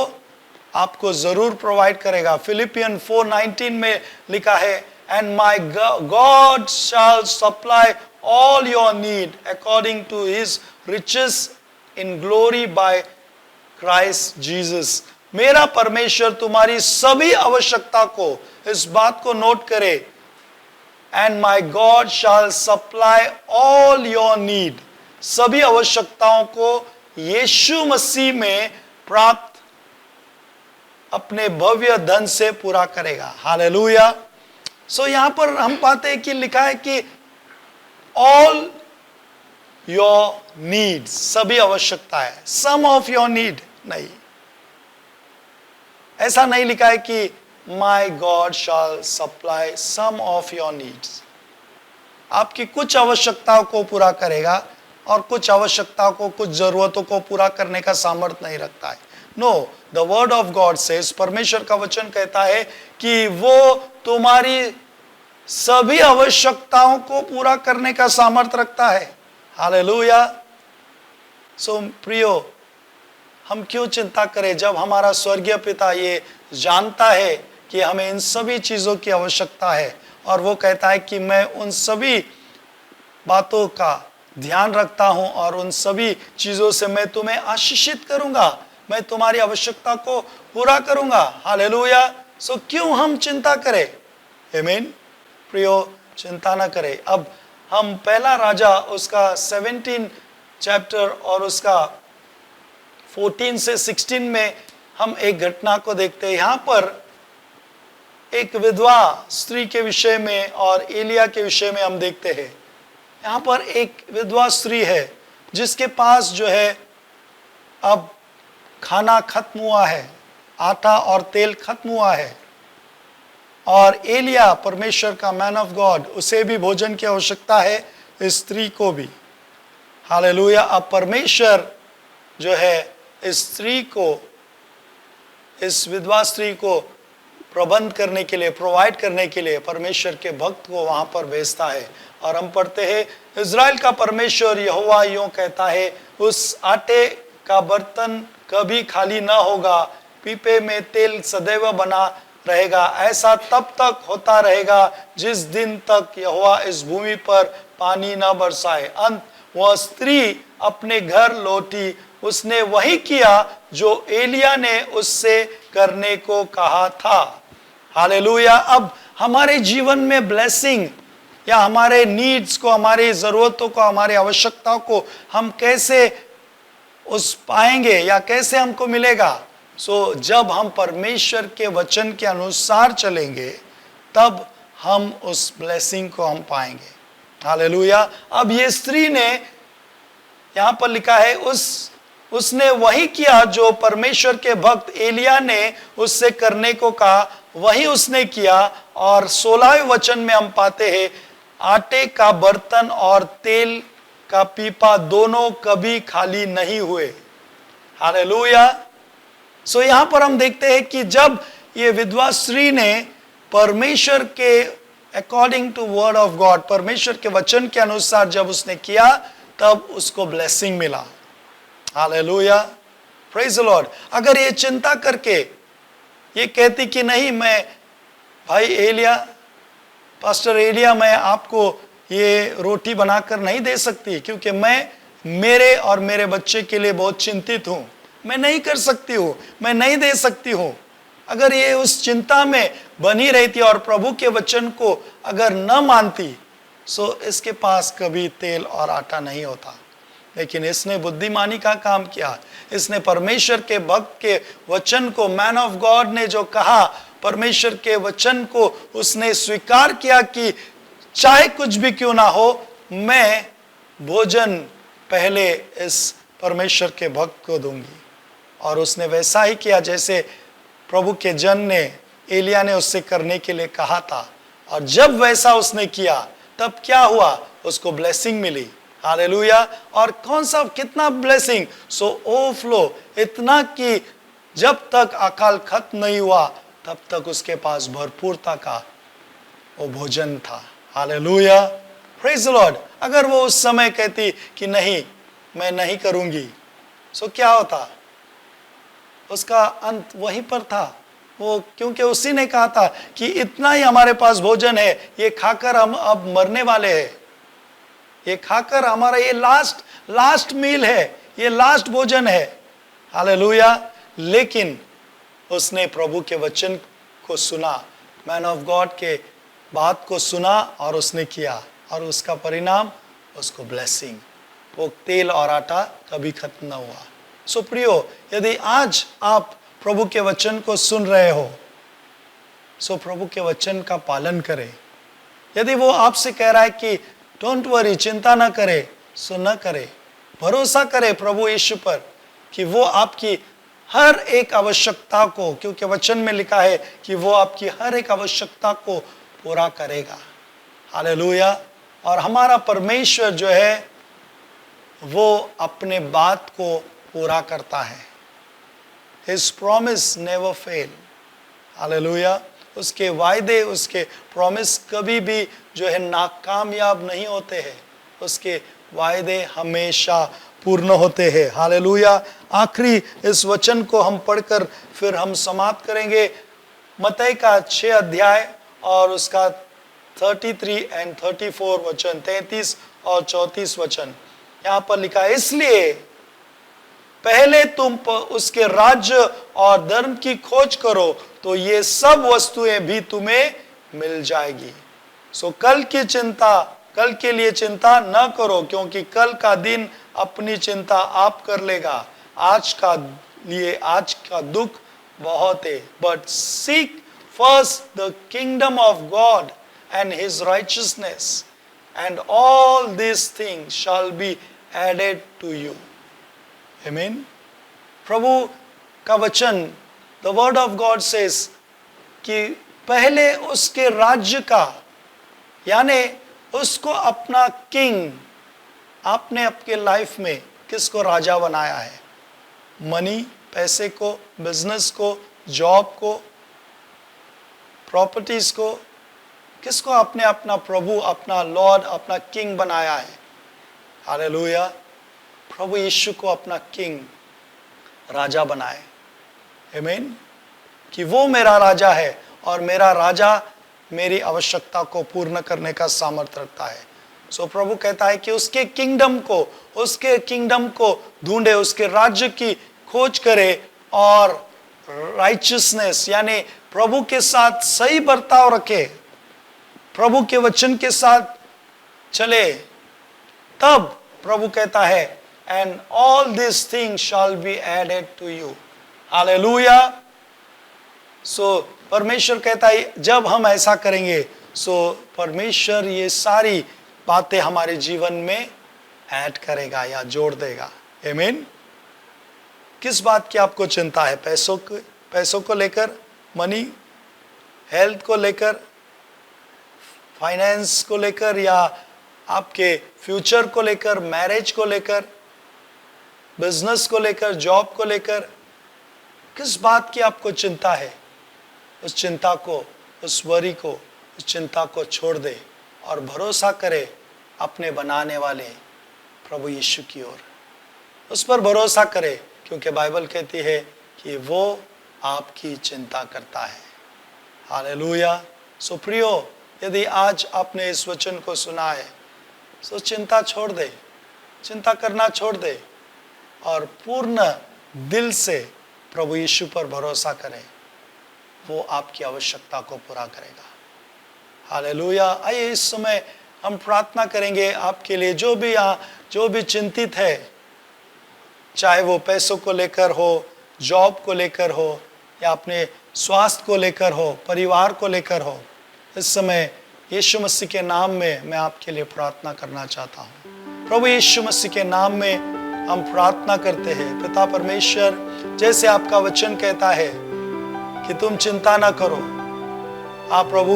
Speaker 1: आपको जरूर प्रोवाइड करेगा। फिलिपियन 4:19 में लिखा है, and my God shall supply all your need according to his riches in glory by Christ Jesus. मेरा परमेश्वर तुम्हारी सभी आवश्यकता को, इस बात को नोट करे, and my God shall supply all your need, सभी आवश्यकताओं को यीशु मसीह में प्राप्त अपने भव्य धन से पूरा करेगा। हालेलुया। सो यहां पर हम पाते हैं कि लिखा है कि ऑल योर नीड्स, सभी आवश्यकता है, सम ऑफ योर नीड नहीं। ऐसा नहीं लिखा है कि my God shall supply some of your needs. आपकी कुछ आवश्यकताओं को पूरा करेगा और कुछ आवश्यकताओं को, कुछ जरूरतों को पूरा करने का सामर्थ्य नहीं रखता है। No, the word of God says, परमेश्वर का वचन कहता है कि वो तुम्हारी सभी आवश्यकताओं को पूरा करने का सामर्थ्य रखता है। हालेलुया। सो प्रियो, हम क्यों चिंता करें जब हमारा स्वर्गीय पिता ये जानता है कि हमें इन सभी चीजों की आवश्यकता है, और वो कहता है कि मैं उन सभी बातों का ध्यान रखता हूं और उन सभी चीजों से मैं तुम्हें आशीषित करूंगा, मैं तुम्हारी आवश्यकता को पूरा करूंगा। हालेलुया। सो क्यों हम चिंता करें? आमीन। प्रियो, चिंता ना करें। अब हम पहला राजा उसका 17 चैप्टर और उसका 14 से 16 में हम एक घटना को देखते हैं। यहाँ पर एक विधवा स्त्री के विषय में और एलिया के विषय में हम देखते हैं। यहाँ पर एक विधवा स्त्री है जिसके पास जो है अब खाना खत्म हुआ है, आटा और तेल खत्म हुआ है, और एलिया परमेश्वर का मैन ऑफ गॉड, उसे भी भोजन की आवश्यकता है, इस स्त्री को भी। हालेलुया। अब परमेश्वर जो है इस स्त्री को, इस विधवा स्त्री को प्रबंध करने के लिए, प्रोवाइड करने के लिए परमेश्वर के भक्त को वहां पर भेजता है। और हम पढ़ते हैं, इज़राइल का परमेश्वर यहोवा यूं कहता है, उस आटे का बर्तन कभी खाली ना होगा, पीपे में तेल सदैव बना रहेगा। ऐसा तब तक होता रहेगा जिस दिन तक यहोवा इस भूमि पर पानी न बरसाए। अंत वह स्त्री अपने घर लौटी, उसने वही किया जो एलिया ने उससे करने को कहा था। हालेलुया। अब हमारे जीवन में ब्लेसिंग या हमारे नीड्स को, हमारी जरूरतों को, हमारी आवश्यकताओं को हम कैसे उस पाएंगे या कैसे हमको मिलेगा? जब हम परमेश्वर के वचन के अनुसार चलेंगे तब हम उस ब्लेसिंग को हम पाएंगे। हालेलुया। अब ये स्त्री ने, यहां पर लिखा है, उसने वही किया जो परमेश्वर के भक्त एलिया ने उससे करने को कहा, वही उसने किया। और 16वें वचन में हम पाते हैं, आटे का बर्तन और तेल का पीपा दोनों कभी खाली नहीं हुए। हालेलुया। यहां पर हम देखते हैं कि जब ये विधवा स्त्री ने परमेश्वर के according to word of God, परमेश्वर के वचन के अनुसार जब उसने किया, तब उसको ब्लेसिंग मिला। Hallelujah, praise the Lord. अगर ये चिंता करके ये कहती कि नहीं, मैं भाई एलिया, पास्टर एलिया, मैं आपको ये रोटी बनाकर नहीं दे सकती क्योंकि मैं मेरे और मेरे बच्चे के लिए बहुत चिंतित हूं, मैं नहीं कर सकती हूं, मैं नहीं दे सकती हूं। अगर ये उस चिंता में बनी रहती और प्रभु के वचन को अगर न मानती, इसके पास कभी तेल और आटा नहीं होता। लेकिन इसने बुद्धिमानी का काम किया। इसने परमेश्वर के भक्त के वचन को, मैन ऑफ गॉड ने जो कहा, परमेश्वर के वचन को उसने स्वीकार किया कि चाहे कुछ भी क्यों ना हो, मैं भोजन पहले इस परमेश्वर के भक्त को दूंगी। और उसने वैसा ही किया जैसे प्रभु के जन ने, एलिया ने उससे करने के लिए कहा था। और जब वैसा उसने किया, तब क्या हुआ? उसको ब्लेसिंग मिली। हालेलुया। और कौन सा, कितना ब्लेसिंग? ओवरफ्लो, इतना कि जब तक अकाल खत्म नहीं हुआ तब तक उसके पास भरपूरता का वो भोजन था। Hallelujah, praise the Lord. अगर वो उस समय कहती कि नहीं, मैं नहीं करूंगी, क्या होता? उसका अंत वहीं पर था। वो, क्योंकि उसी ने कहा था कि इतना ही हमारे पास भोजन है, ये खाकर हम अब मरने वाले हैं, ये खाकर हमारा ये लास्ट मील है, ये लास्ट भोजन है। हालेलुया। लेकिन उसने प्रभु के वचन को सुना, मैन ऑफ गॉड के बात को सुना और उसने किया, और उसका परिणाम उसको ब्लेसिंग, वो तेल और आटा कभी खत्म न हुआ। प्रियो, यदि आज आप प्रभु के वचन को सुन रहे हो, प्रभु के वचन का पालन करें। यदि वो आपसे कह रहा है कि डोंट वरी, चिंता ना करे, न करे, भरोसा करे प्रभु यीशु पर कि वो आपकी हर एक आवश्यकता को, क्योंकि वचन में लिखा है कि वो आपकी हर एक आवश्यकता को पूरा करेगा। हालेलुया। और हमारा परमेश्वर जो है वो अपने बात को पूरा करता है। His promise never fail। Hallelujah. उसके वायदे, उसके प्रॉमिस कभी भी जो है नाकामयाब नहीं होते हैं, उसके वायदे हमेशा पूर्ण होते हैं। हालेलुया। आखिरी इस वचन को हम पढ़कर फिर हम समाप्त करेंगे। मत्ती का 6 अध्याय और उसका 33 और 34 वचन, 33 और 34 वचन। यहाँ पर लिखा है, इसलिए पहले तुम उसके राज्य और धर्म की खोज करो तो ये सब वस्तुएं भी तुम्हें मिल जाएगी। कल की चिंता, कल के लिए चिंता न करो, क्योंकि कल का दिन अपनी चिंता आप कर लेगा। आज का दुख बहुत है। But seek first the kingdom of God and his righteousness and all this things shall be added to you. आमीन। प्रभु का वचन, the word of God says कि पहले उसके राज्य का, यानी उसको अपना किंग, आपने आपके लाइफ में किसको राजा बनाया है? मनी, पैसे को, बिजनेस को, जॉब को, प्रॉपर्टीज को, किसको आपने अपना प्रभु, अपना लॉर्ड, अपना किंग बनाया है? हालेलुया। प्रभु यीशु को अपना किंग, राजा बनाए। आमीन। कि वो मेरा राजा है और मेरा राजा मेरी आवश्यकता को पूर्ण करने का सामर्थ्य रखता है। सो प्रभु कहता है कि उसके किंगडम को ढूंढे, उसके राज्य की खोज करे और राइचियसनेस यानी प्रभु के साथ सही बर्ताव रखे, प्रभु के वचन के साथ चले, तब प्रभु कहता है and all this things shall be added to you. Hallelujah. So परमेश्वर कहता है जब हम ऐसा करेंगे सो परमेश्वर ये सारी बातें हमारे जीवन में ऐड करेगा या जोड़ देगा। आमीन। किस बात की आपको चिंता है? पैसों को लेकर, मनी, हेल्थ को लेकर, फाइनेंस को लेकर, या आपके फ्यूचर को लेकर, मैरिज को लेकर, बिजनेस को लेकर, जॉब को लेकर, किस बात की आपको चिंता है? उस चिंता को, उस वरी को, उस चिंता को छोड़ दे और भरोसा करे अपने बनाने वाले प्रभु यीशु की ओर। उस पर भरोसा करे क्योंकि बाइबल कहती है कि वो आपकी चिंता करता है। हालेलुया। सो प्रियो, यदि आज आपने इस वचन को सुना है सो चिंता छोड़ दे, चिंता करना छोड़ दे और पूर्ण दिल से प्रभु यीशु पर भरोसा करें, वो आपकी आवश्यकता को पूरा करेगा। हालेलुया। आइए इस समय हम प्रार्थना करेंगे आपके लिए, जो भी चिंतित है, चाहे वो पैसों को लेकर हो, जॉब को लेकर हो, या अपने स्वास्थ्य को लेकर हो, परिवार को लेकर हो। इस समय यीशु मसीह के नाम में मैं आपके लिए प्रार्थना करना चाहता हूँ। प्रभु यीशु मसीह के नाम में हम प्रार्थना करते हैं। पिता परमेश्वर, जैसे आपका वचन कहता है कि तुम चिंता ना करो। आप प्रभु,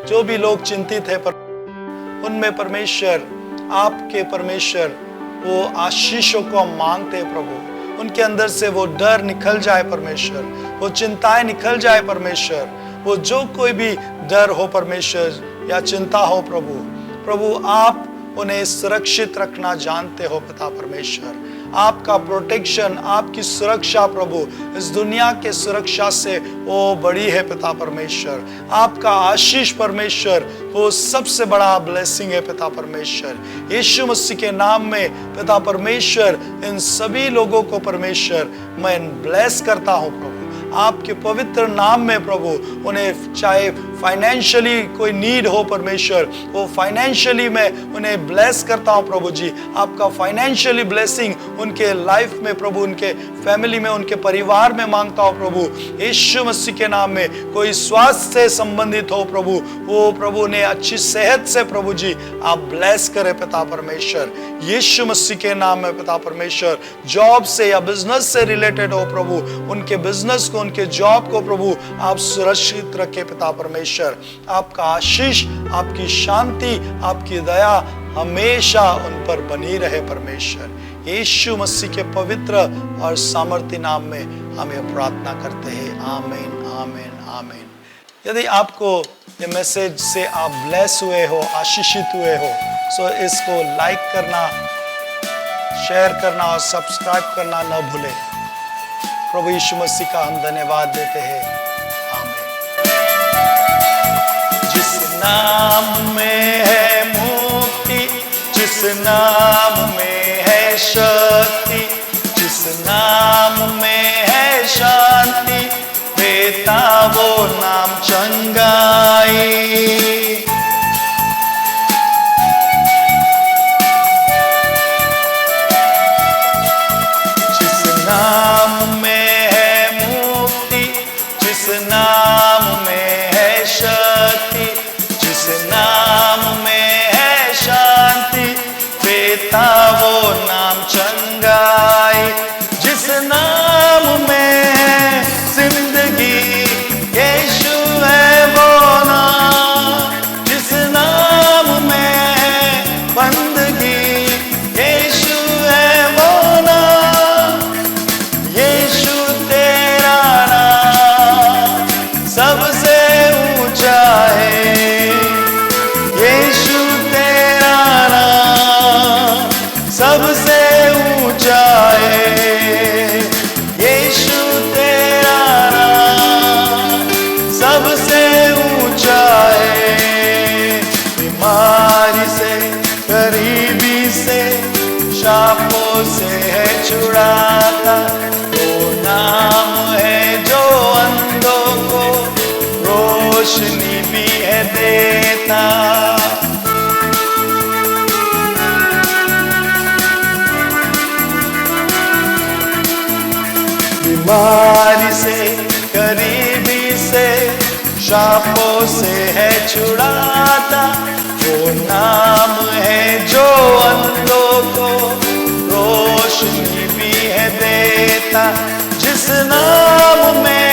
Speaker 1: जो भी लोग चिंतित है उनमें परमेश्वर, आपके परमेश्वर, वो आशीषों को हम मांगते हैं प्रभु। उनके अंदर से वो डर निकल जाए परमेश्वर, वो चिंताएं निकल जाए परमेश्वर, वो जो कोई भी डर हो परमेश्वर या चिंता हो प्रभु आप उन्हें सुरक्षित रखना जानते हो पिता परमेश्वर। आपका प्रोटेक्शन, आपकी सुरक्षा प्रभु इस दुनिया के सुरक्षा से वो बड़ी है पिता परमेश्वर। आपका आशीष परमेश्वर वो सबसे बड़ा ब्लेसिंग है पिता परमेश्वर। यीशु मसीह के नाम में पिता परमेश्वर इन सभी लोगों को परमेश्वर मैं ब्लेस करता हूँ प्रभु। आपके पवित्र नाम में प्रभु उन्हें चाहे फाइनेंशियली कोई नीड हो परमेश्वर, वो फाइनेंशियली मैं उन्हें ब्लेस करता हूँ प्रभु जी। आपका फाइनेंशियली ब्लेसिंग उनके लाइफ में प्रभु, उनके फैमिली में, उनके परिवार में मांगता हूँ प्रभु यीशु मसीह के नाम में। कोई स्वास्थ्य से संबंधित हो प्रभु, वो प्रभु ने अच्छी सेहत से प्रभु जी आप ब्लेस करें पिता परमेश्वर यीशु मसीह के नाम में पिता परमेश्वर। जॉब से या बिजनेस से रिलेटेड हो प्रभु, उनके बिजनेस को, उनके जॉब को प्रभु आप सुरक्षित रखे पिता परमेश्वर। आपका आशीष, आपकी शांति, आपकी दया हमेशा उन पर बनी रहे परमेश्वर। यीशु मसीह के पवित्र और सामर्थ्य नाम में हमें प्रार्थना करते हैं। आमीन, आमीन, आमीन। यदि आपको ये मैसेज से आप ब्लेस हुए हो, आशीषित हुए हो, सो इसको लाइक करना, शेयर करना और सब्सक्राइब करना न भूलें। प्रभु यीशु मसीह का हम धन्यवाद देते हैं। आमीन। जिस नाम में है मुक्ति, जिस नाम में है शक्ति, जिस नाम में है शांति, देता वो नाम चंगाई। जिस नाम में है मुक्ति, जिस नाम में है शक्ति, जिस नाम में है शांति, देता वो नाम चंगाई। जिस नाम में है जिंदगी, यीशु है वो नाम। छुड़ाता, वो नाम है जो अंधों को रोशनी भी है देता। बीमारी से, गरीबी से, शापों से है छुड़ाता, वो नाम है जो अंधों को रोशनी भी है देता। जिस नाम में